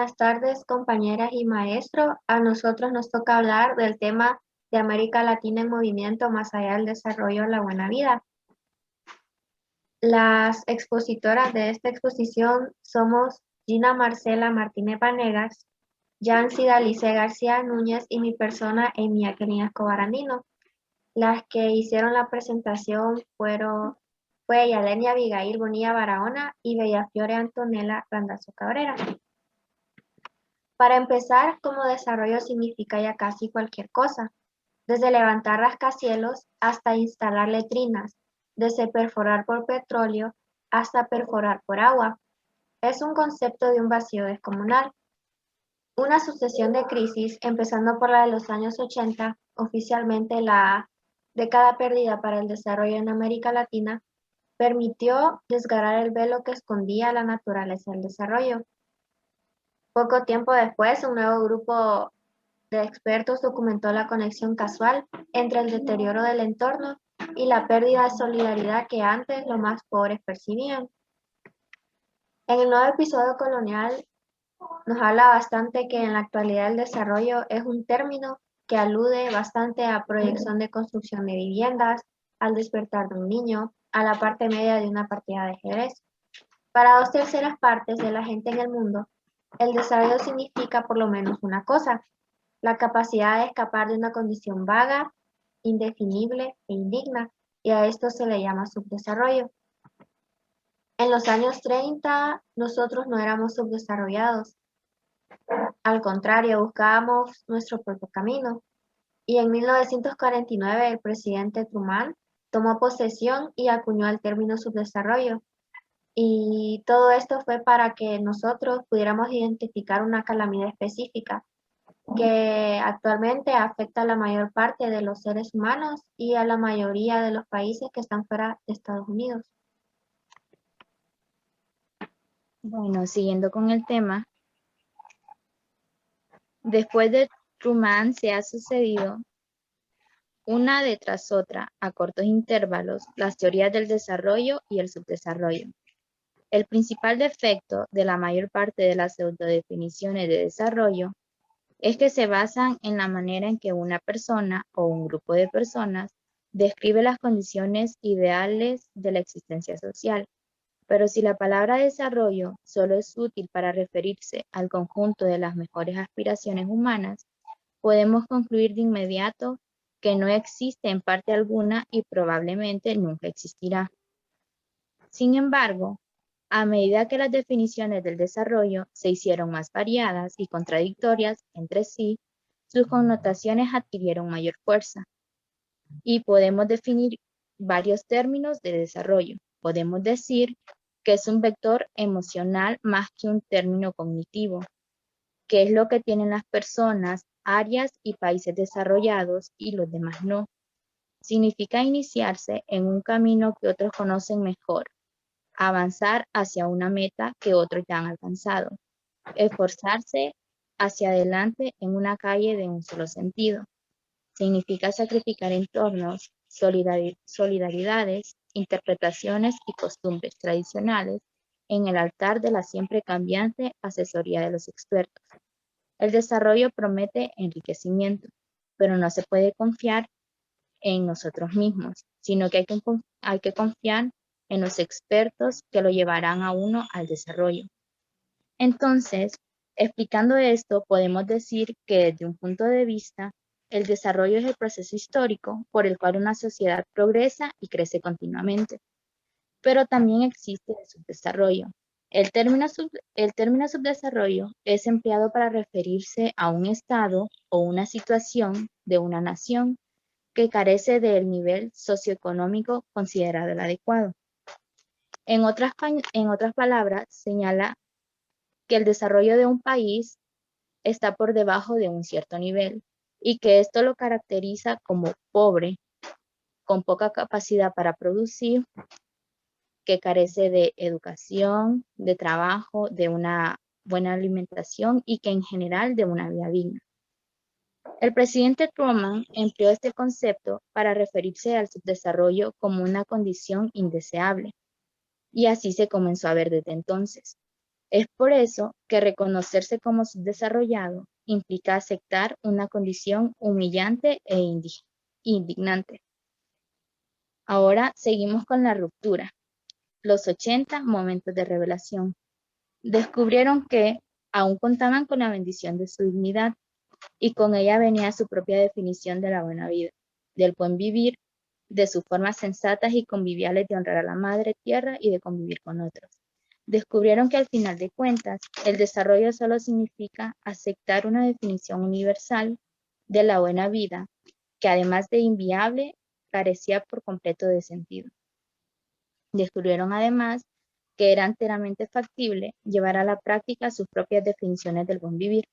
Buenas tardes, compañeras y maestros. A nosotros nos toca hablar del tema de América Latina en movimiento más allá del desarrollo de la buena vida. Las expositoras de esta exposición somos Gina Marcela Martínez Vanegas, Yancy Dalice García Núñez y mi persona, Emilia Kelly Escobar Andino. Las que hicieron la presentación fue Yalenia Abigail Bonilla Barahona y Bellafiore Antonella Randazzo Cabrera. Para empezar, como desarrollo significa ya casi cualquier cosa, desde levantar rascacielos hasta instalar letrinas, desde perforar por petróleo hasta perforar por agua. Es un concepto de un vacío descomunal. Una sucesión de crisis, empezando por la de los años 80, oficialmente la década perdida para el desarrollo en América Latina, permitió desgarrar el velo que escondía la naturaleza del desarrollo. Poco tiempo después, un nuevo grupo de expertos documentó la conexión casual entre el deterioro del entorno y la pérdida de solidaridad que antes los más pobres percibían. En el nuevo episodio colonial nos habla bastante que en la actualidad el desarrollo es un término que alude bastante a proyección de construcción de viviendas, al despertar de un niño, a la parte media de una partida de ajedrez. Para 2/3 partes de la gente en el mundo, el desarrollo significa por lo menos una cosa: la capacidad de escapar de una condición vaga, indefinible e indigna, y a esto se le llama subdesarrollo. En los años 30, nosotros no éramos subdesarrollados. Al contrario, buscábamos nuestro propio camino. Y en 1949, el presidente Truman tomó posesión y acuñó el término subdesarrollo. Y todo esto fue para que nosotros pudiéramos identificar una calamidad específica que actualmente afecta a la mayor parte de los seres humanos y a la mayoría de los países que están fuera de Estados Unidos. Bueno, siguiendo con el tema, después de Truman se ha sucedido una detrás otra, a cortos intervalos, las teorías del desarrollo y el subdesarrollo. El principal defecto de la mayor parte de las pseudodefiniciones de desarrollo es que se basan en la manera en que una persona o un grupo de personas describe las condiciones ideales de la existencia social. Pero si la palabra desarrollo solo es útil para referirse al conjunto de las mejores aspiraciones humanas, podemos concluir de inmediato que no existe en parte alguna y probablemente nunca existirá. Sin embargo, a medida que las definiciones del desarrollo se hicieron más variadas y contradictorias entre sí, sus connotaciones adquirieron mayor fuerza. Y podemos definir varios términos de desarrollo. Podemos decir que es un vector emocional más que un término cognitivo, que es lo que tienen las personas, áreas y países desarrollados y los demás no. Significa iniciarse en un camino que otros conocen mejor, avanzar hacia una meta que otros ya han alcanzado, esforzarse hacia adelante en una calle de un solo sentido. Significa sacrificar entornos, solidaridades, interpretaciones y costumbres tradicionales en el altar de la siempre cambiante asesoría de los expertos. El desarrollo promete enriquecimiento, pero no se puede confiar en nosotros mismos, sino que hay que confiar en los expertos que lo llevarán a uno al desarrollo. Entonces, explicando esto, podemos decir que desde un punto de vista, el desarrollo es el proceso histórico por el cual una sociedad progresa y crece continuamente. Pero también existe el subdesarrollo. El término subdesarrollo es empleado para referirse a un estado o una situación de una nación que carece del nivel socioeconómico considerado el adecuado. En otras palabras, señala que el desarrollo de un país está por debajo de un cierto nivel y que esto lo caracteriza como pobre, con poca capacidad para producir, que carece de educación, de trabajo, de una buena alimentación y que en general de una vida digna. El presidente Truman empleó este concepto para referirse al subdesarrollo como una condición indeseable, y así se comenzó a ver desde entonces. Es por eso que reconocerse como subdesarrollado implica aceptar una condición humillante e indignante. Ahora seguimos con la ruptura. Los 80 momentos de revelación. Descubrieron que aún contaban con la bendición de su dignidad y con ella venía su propia definición de la buena vida, del buen vivir, de sus formas sensatas y conviviales de honrar a la madre tierra y de convivir con otros. Descubrieron que al final de cuentas, el desarrollo solo significa aceptar una definición universal de la buena vida, que además de inviable, carecía por completo de sentido. Descubrieron además que era enteramente factible llevar a la práctica sus propias definiciones del buen vivir.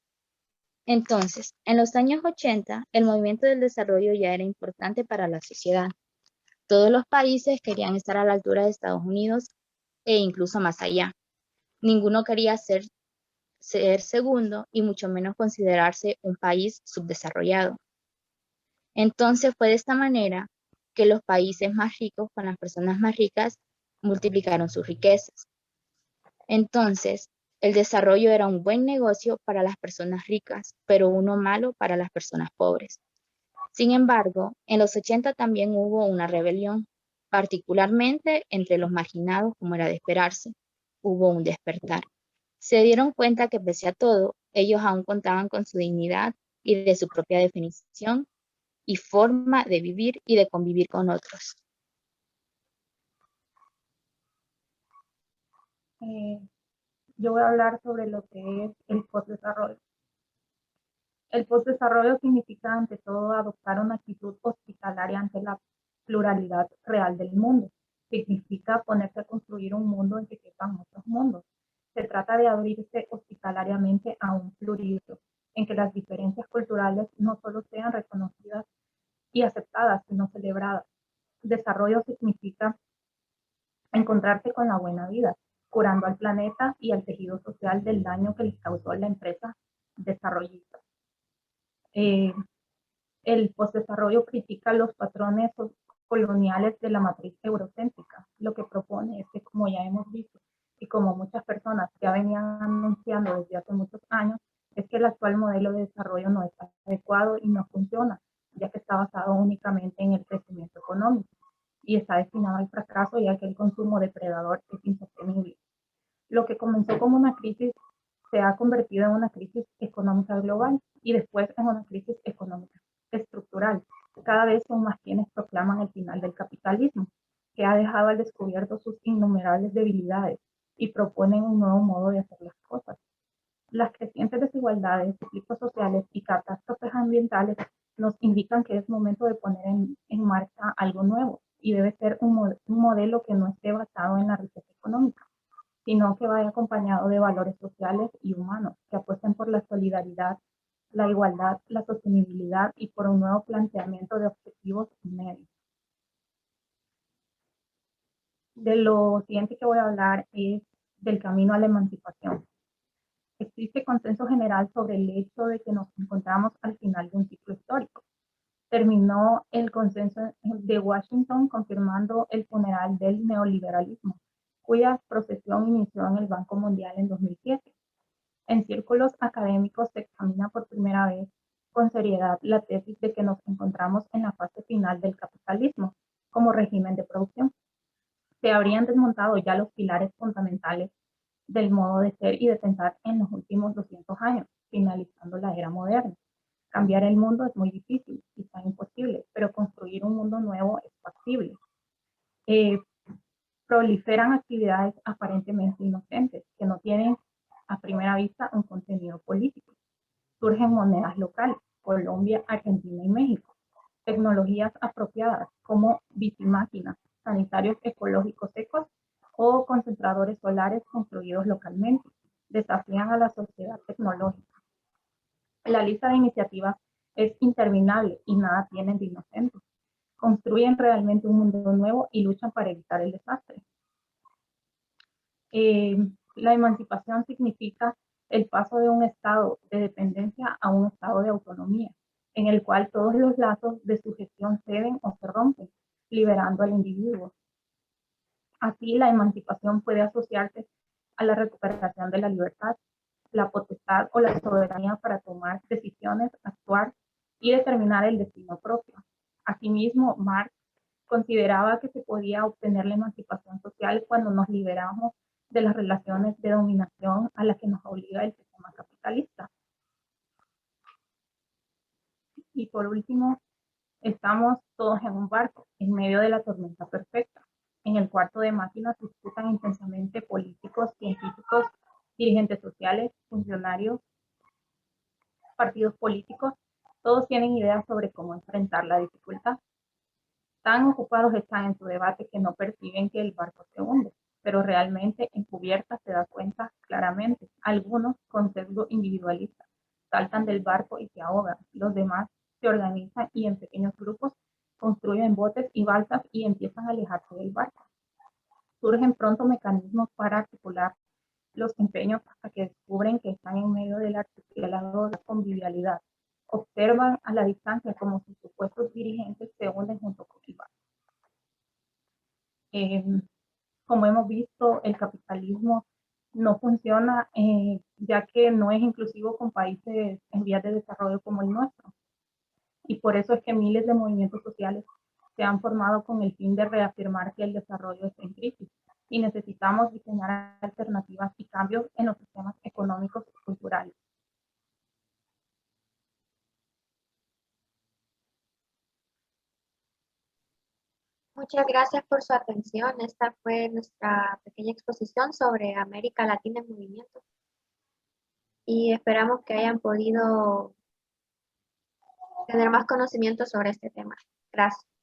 Entonces, en los años 80, el movimiento del desarrollo ya era importante para la sociedad. Todos los países querían estar a la altura de Estados Unidos e incluso más allá. Ninguno quería ser segundo y mucho menos considerarse un país subdesarrollado. Entonces fue de esta manera que los países más ricos con las personas más ricas multiplicaron sus riquezas. Entonces, el desarrollo era un buen negocio para las personas ricas, pero uno malo para las personas pobres. Sin embargo, en los 80 también hubo una rebelión, particularmente entre los marginados, como era de esperarse. Hubo un despertar. Se dieron cuenta que pese a todo, ellos aún contaban con su dignidad y de su propia definición y forma de vivir y de convivir con otros. Yo voy a hablar sobre lo que es el postdesarrollo. El postdesarrollo significa, ante todo, adoptar una actitud hospitalaria ante la pluralidad real del mundo. Significa ponerse a construir un mundo en que quepan otros mundos. Se trata de abrirse hospitalariamente a un pluralismo, en que las diferencias culturales no solo sean reconocidas y aceptadas, sino celebradas. Desarrollo significa encontrarse con la buena vida, curando al planeta y al tejido social del daño que les causó la empresa desarrollista. El postdesarrollo critica los patrones coloniales de la matriz eurocéntrica. Lo que propone es que, como ya hemos visto, y como muchas personas ya venían anunciando desde hace muchos años, es que el actual modelo de desarrollo no está adecuado y no funciona, ya que está basado únicamente en el crecimiento económico y está destinado al fracaso, ya que el consumo depredador es insostenible. Lo que comenzó como una crisis se ha convertido en una crisis económica global y después en una crisis económica estructural. Cada vez son más quienes proclaman el final del capitalismo, que ha dejado al descubierto sus innumerables debilidades y proponen un nuevo modo de hacer las cosas. Las crecientes desigualdades, conflictos sociales y catástrofes ambientales nos indican que es momento de poner en marcha algo nuevo y debe ser un modelo que no esté basado en la riqueza económica, sino que vaya acompañado de valores sociales y humanos que apuesten por la solidaridad, la igualdad, la sostenibilidad y por un nuevo planteamiento de objetivos y medios. De lo siguiente que voy a hablar es del camino a la emancipación. Existe consenso general sobre el hecho de que nos encontramos al final de un ciclo histórico. Terminó el consenso de Washington confirmando el funeral del neoliberalismo, cuya procesión inició en el Banco Mundial en 2007. En círculos académicos se examina por primera vez con seriedad la tesis de que nos encontramos en la fase final del capitalismo como régimen de producción. Se habrían desmontado ya los pilares fundamentales del modo de ser y de pensar en los últimos 200 años, finalizando la era moderna. Cambiar el mundo es muy difícil, quizá imposible, pero construir un mundo nuevo es factible. Proliferan actividades aparentemente inocentes, que no tienen a primera vista un contenido político. Surgen monedas locales, Colombia, Argentina y México. Tecnologías apropiadas como bicimáquinas, sanitarios ecológicos secos o concentradores solares construidos localmente. Desafían a la sociedad tecnológica. La lista de iniciativas es interminable y nada tienen de inocentes. Construyen realmente un mundo nuevo y luchan para evitar el desastre. La emancipación significa el paso de un estado de dependencia a un estado de autonomía, en el cual todos los lazos de sujeción ceden o se rompen, liberando al individuo. Así, la emancipación puede asociarse a la recuperación de la libertad, la potestad o la soberanía para tomar decisiones, actuar y determinar el destino propio. Asimismo, Marx consideraba que se podía obtener la emancipación social cuando nos liberamos de las relaciones de dominación a las que nos obliga el sistema capitalista. Y por último, estamos todos en un barco, en medio de la tormenta perfecta. En el cuarto de máquinas disputan intensamente políticos, científicos, dirigentes sociales, funcionarios, partidos políticos. Todos tienen ideas sobre cómo enfrentar la dificultad. Tan ocupados están en su debate que no perciben que el barco se hunde, pero realmente en cubierta se da cuenta claramente. Algunos, con sesgo individualista, saltan del barco y se ahogan. Los demás se organizan y en pequeños grupos construyen botes y balsas y empiezan a alejarse del barco. Surgen pronto mecanismos para articular los empeños hasta que descubren que están en medio del articulado de convivialidad. Observan a la distancia como sus supuestos dirigentes se unen junto con el barco. Como hemos visto, el capitalismo no funciona ya que no es inclusivo con países en vías de desarrollo como el nuestro. Y por eso es que miles de movimientos sociales se han formado con el fin de reafirmar que el desarrollo está en crisis y necesitamos diseñar alternativas y cambios en los sistemas económicos y culturales. Muchas gracias por su atención. Esta fue nuestra pequeña exposición sobre América Latina en movimiento. Y esperamos que hayan podido tener más conocimiento sobre este tema. Gracias.